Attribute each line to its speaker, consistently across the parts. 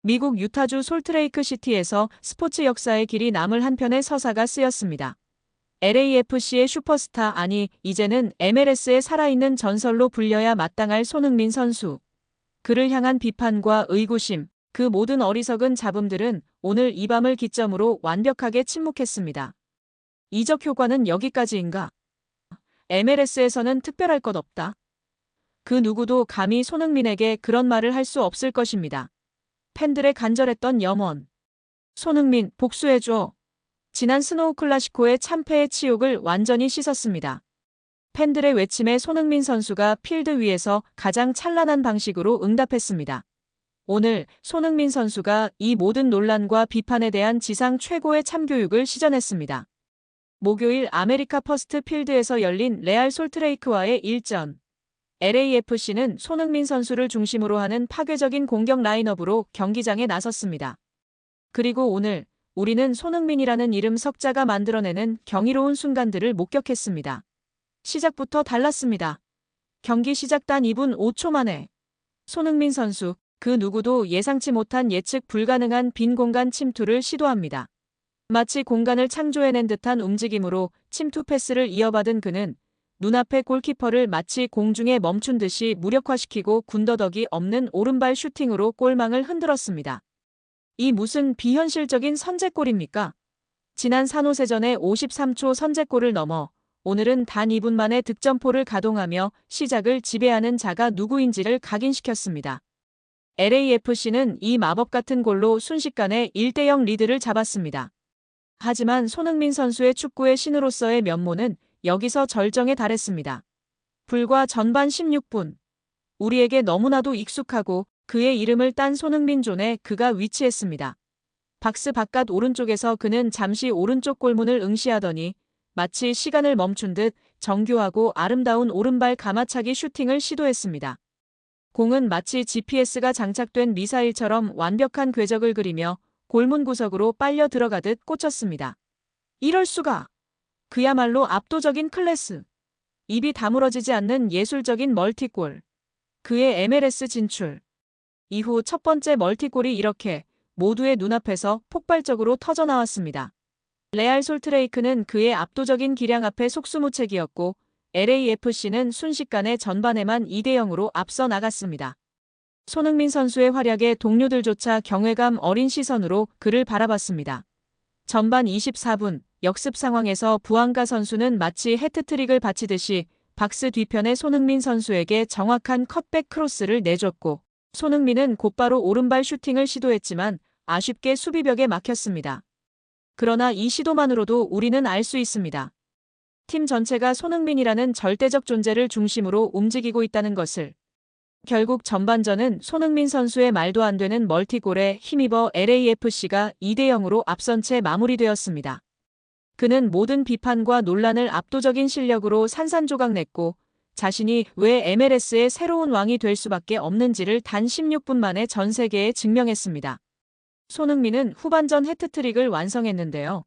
Speaker 1: 미국 유타주 솔트레이크 시티에서 스포츠 역사의 길이 남을 한 편의 서사가 쓰였습니다. LAFC의 슈퍼스타, 아니 이제는 MLS의 살아있는 전설로 불려야 마땅할 손흥민 선수. 그를 향한 비판과 의구심, 그 모든 어리석은 잡음들은 오늘 이 밤을 기점으로 완벽하게 침묵했습니다. 이적 효과는 여기까지인가? MLS에서는 특별할 것 없다. 그 누구도 감히 손흥민에게 그런 말을 할 수 없을 것입니다. 팬들의 간절했던 염원. 손흥민, 복수해줘. 지난 스노우 클래시코의 참패의 치욕을 완전히 씻었습니다. 팬들의 외침에 손흥민 선수가 필드 위에서 가장 찬란한 방식으로 응답했습니다. 오늘 손흥민 선수가 이 모든 논란과 비판에 대한 지상 최고의 참교육을 시전했습니다. 목요일 아메리카 퍼스트 필드에서 열린 레알 솔트레이크와의 일전. LAFC는 손흥민 선수를 중심으로 하는 파괴적인 공격 라인업으로 경기장에 나섰습니다. 그리고 오늘 우리는 손흥민이라는 이름 석자가 만들어내는 경이로운 순간들을 목격했습니다. 시작부터 달랐습니다. 경기 시작 단 2분 5초 만에 손흥민 선수, 그 누구도 예상치 못한 예측 불가능한 빈 공간 침투를 시도합니다. 마치 공간을 창조해낸 듯한 움직임으로 침투 패스를 이어받은 그는 눈앞의 골키퍼를 마치 공중에 멈춘 듯이 무력화시키고 군더더기 없는 오른발 슈팅으로 골망을 흔들었습니다. 이 무슨 비현실적인 선제골입니까? 지난 산호세전의 53초 선제골을 넘어 오늘은 단 2분 만에 득점포를 가동하며 시작을 지배하는 자가 누구인지를 각인시켰습니다. LAFC는 이 마법 같은 골로 순식간에 1대0 리드를 잡았습니다. 하지만 손흥민 선수의 축구의 신으로서의 면모는 여기서 절정에 달했습니다. 불과 전반 16분. 우리에게 너무나도 익숙하고 그의 이름을 딴 손흥민 존에 그가 위치했습니다. 박스 바깥 오른쪽에서 그는 잠시 오른쪽 골문을 응시하더니 마치 시간을 멈춘 듯 정교하고 아름다운 오른발 가마차기 슈팅을 시도했습니다. 공은 마치 GPS가 장착된 미사일처럼 완벽한 궤적을 그리며 골문 구석으로 빨려 들어가듯 꽂혔습니다. 이럴 수가! 그야말로 압도적인 클래스. 입이 다물어지지 않는 예술적인 멀티골. 그의 MLS 진출. 이후 첫 번째 멀티골이 이렇게 모두의 눈앞에서 폭발적으로 터져나왔습니다. 레알 솔트레이크는 그의 압도적인 기량 앞에 속수무책이었고 LAFC는 순식간에 전반에만 2대0으로 앞서 나갔습니다. 손흥민 선수의 활약에 동료들조차 경외감 어린 시선으로 그를 바라봤습니다. 전반 24분 역습 상황에서 부앙가 선수는 마치 해트트릭을 바치듯이 박스 뒤편의 손흥민 선수에게 정확한 컷백 크로스를 내줬고 손흥민은 곧바로 오른발 슈팅을 시도했지만 아쉽게 수비벽에 막혔습니다. 그러나 이 시도만으로도 우리는 알 수 있습니다. 팀 전체가 손흥민이라는 절대적 존재를 중심으로 움직이고 있다는 것을. 결국 전반전은 손흥민 선수의 말도 안 되는 멀티골에 힘입어 LAFC가 2대0으로 앞선 채 마무리되었습니다. 그는 모든 비판과 논란을 압도적인 실력으로 산산조각냈고 자신이 왜 MLS의 새로운 왕이 될 수밖에 없는지를 단 16분 만에 전 세계에 증명했습니다. 손흥민은 후반전 해트트릭을 완성했는데요.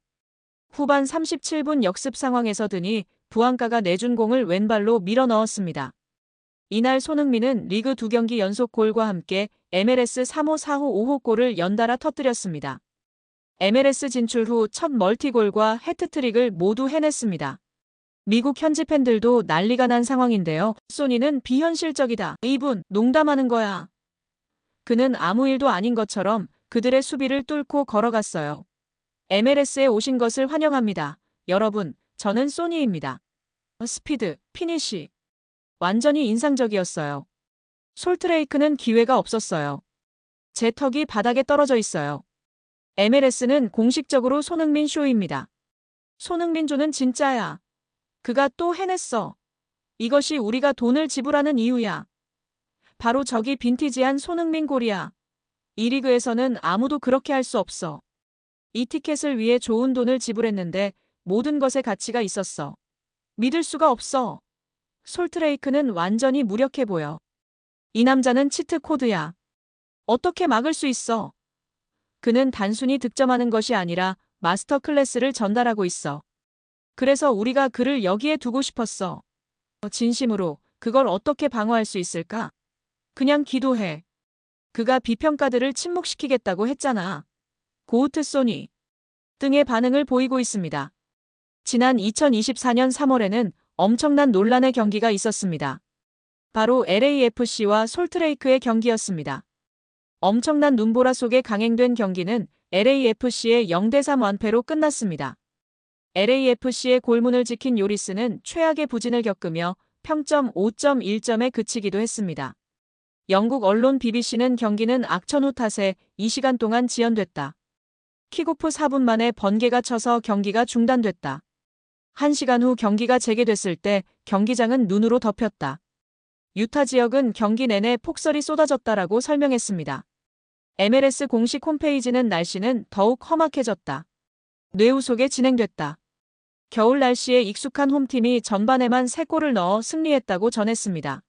Speaker 1: 후반 37분 역습 상황에서 드니 부앙가가 내준 공을 왼발로 밀어 넣었습니다. 이날 손흥민은 리그 2경기 연속 골과 함께 MLS 3호, 4호, 5호 골을 연달아 터뜨렸습니다. MLS 진출 후 첫 멀티골과 해트트릭을 모두 해냈습니다. 미국 현지 팬들도 난리가 난 상황인데요. 소니는 비현실적이다. 이분 농담하는 거야. 그는 아무 일도 아닌 것처럼 그들의 수비를 뚫고 걸어갔어요. MLS에 오신 것을 환영합니다. 여러분, 저는 소니입니다. 스피드, 피니쉬. 완전히 인상적이었어요. 솔트레이크는 기회가 없었어요. 제 턱이 바닥에 떨어져 있어요. MLS는 공식적으로 손흥민 쇼입니다. 손흥민 조는 진짜야. 그가 또 해냈어. 이것이 우리가 돈을 지불하는 이유야. 바로 저기 빈티지한 손흥민 골이야. 이 리그에서는 아무도 그렇게 할 수 없어. 이 티켓을 위해 좋은 돈을 지불했는데 모든 것에 가치가 있었어. 믿을 수가 없어. 솔트레이크는 완전히 무력해 보여. 이 남자는 치트 코드야. 어떻게 막을 수 있어? 그는 단순히 득점하는 것이 아니라 마스터 클래스를 전달하고 있어. 그래서 우리가 그를 여기에 두고 싶었어. 진심으로 그걸 어떻게 방어할 수 있을까? 그냥 기도해. 그가 비평가들을 침묵시키겠다고 했잖아. 고우트 소니 등의 반응을 보이고 있습니다. 지난 2024년 3월에는 엄청난 논란의 경기가 있었습니다. 바로 LAFC와 솔트레이크의 경기였습니다. 엄청난 눈보라 속에 강행된 경기는 LAFC의 0대3 완패로 끝났습니다. LAFC의 골문을 지킨 요리스는 최악의 부진을 겪으며 평점 5.1점에 그치기도 했습니다. 영국 언론 BBC는 경기는 악천후 탓에 2시간 동안 지연됐다. 킥오프 4분 만에 번개가 쳐서 경기가 중단됐다. 1시간 후 경기가 재개됐을 때 경기장은 눈으로 덮였다. 유타 지역은 경기 내내 폭설이 쏟아졌다라고 설명했습니다. MLS 공식 홈페이지는 날씨는 더욱 험악해졌다. 뇌우 속에 진행됐다. 겨울 날씨에 익숙한 홈팀이 전반에만 3골을 넣어 승리했다고 전했습니다.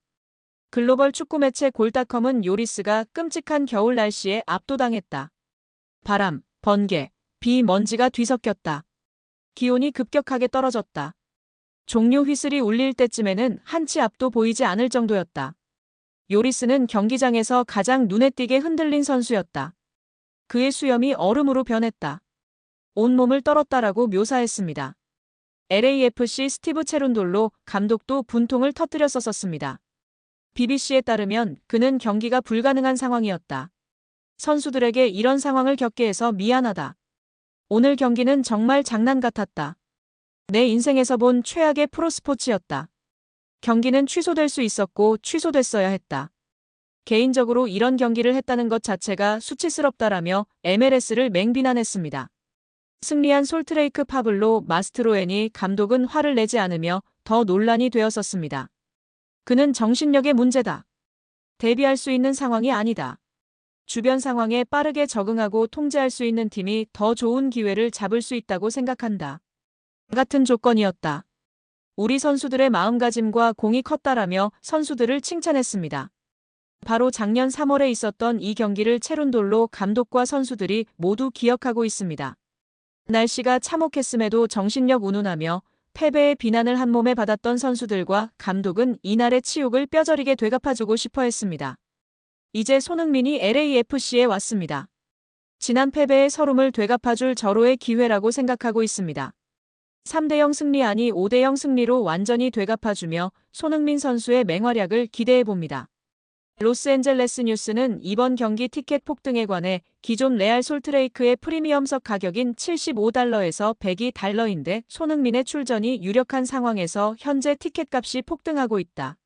Speaker 1: 글로벌 축구 매체 골닷컴은 요리스가 끔찍한 겨울 날씨에 압도당했다. 바람, 번개, 비, 먼지가 뒤섞였다. 기온이 급격하게 떨어졌다. 종료 휘슬이 울릴 때쯤에는 한치 앞도 보이지 않을 정도였다. 요리스는 경기장에서 가장 눈에 띄게 흔들린 선수였다. 그의 수염이 얼음으로 변했다. 온몸을 떨었다라고 묘사했습니다. LAFC 스티브 체룬돌로 감독도 분통을 터뜨렸었습니다. BBC에 따르면 그는 경기가 불가능한 상황이었다. 선수들에게 이런 상황을 겪게 해서 미안하다. 오늘 경기는 정말 장난 같았다. 내 인생에서 본 최악의 프로스포츠였다. 경기는 취소될 수 있었고 취소됐어야 했다. 개인적으로 이런 경기를 했다는 것 자체가 수치스럽다라며 MLS를 맹비난했습니다. 승리한 솔트레이크 파블로 마스트로에니 감독은 화를 내지 않으며 더 논란이 되었었습니다. 그는 정신력의 문제다. 대비할 수 있는 상황이 아니다. 주변 상황에 빠르게 적응하고 통제할 수 있는 팀이 더 좋은 기회를 잡을 수 있다고 생각한다. 같은 조건이었다. 우리 선수들의 마음가짐과 공이 컸다라며 선수들을 칭찬했습니다. 바로 작년 3월에 있었던 이 경기를 체룬돌로 감독과 선수들이 모두 기억하고 있습니다. 날씨가 참혹했음에도 정신력 운운하며 패배의 비난을 한 몸에 받았던 선수들과 감독은 이날의 치욕을 뼈저리게 되갚아주고 싶어 했습니다. 이제 손흥민이 LAFC에 왔습니다. 지난 패배의 서름을 되갚아줄 절호의 기회라고 생각하고 있습니다. 3대0 승리 아니 5대0 승리로 완전히 되갚아주며 손흥민 선수의 맹활약을 기대해봅니다. 로스앤젤레스 뉴스는 이번 경기 티켓 폭등에 관해 기존 레알 솔트레이크의 프리미엄석 가격인 $75에서 $102인데 손흥민의 출전이 유력한 상황에서 현재 티켓값이 폭등하고 있다.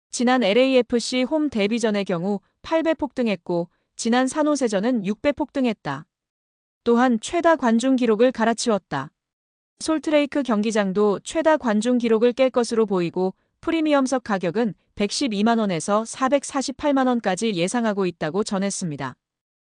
Speaker 1: 지난 LAFC 홈 데뷔전의 경우 8배 폭등했고 지난 산호세전은 6배 폭등했다. 또한 최다 관중 기록을 갈아치웠다. 솔트레이크 경기장도 최다 관중 기록을 깰 것으로 보이고 프리미엄석 가격은 112만 원에서 448만 원까지 예상하고 있다고 전했습니다.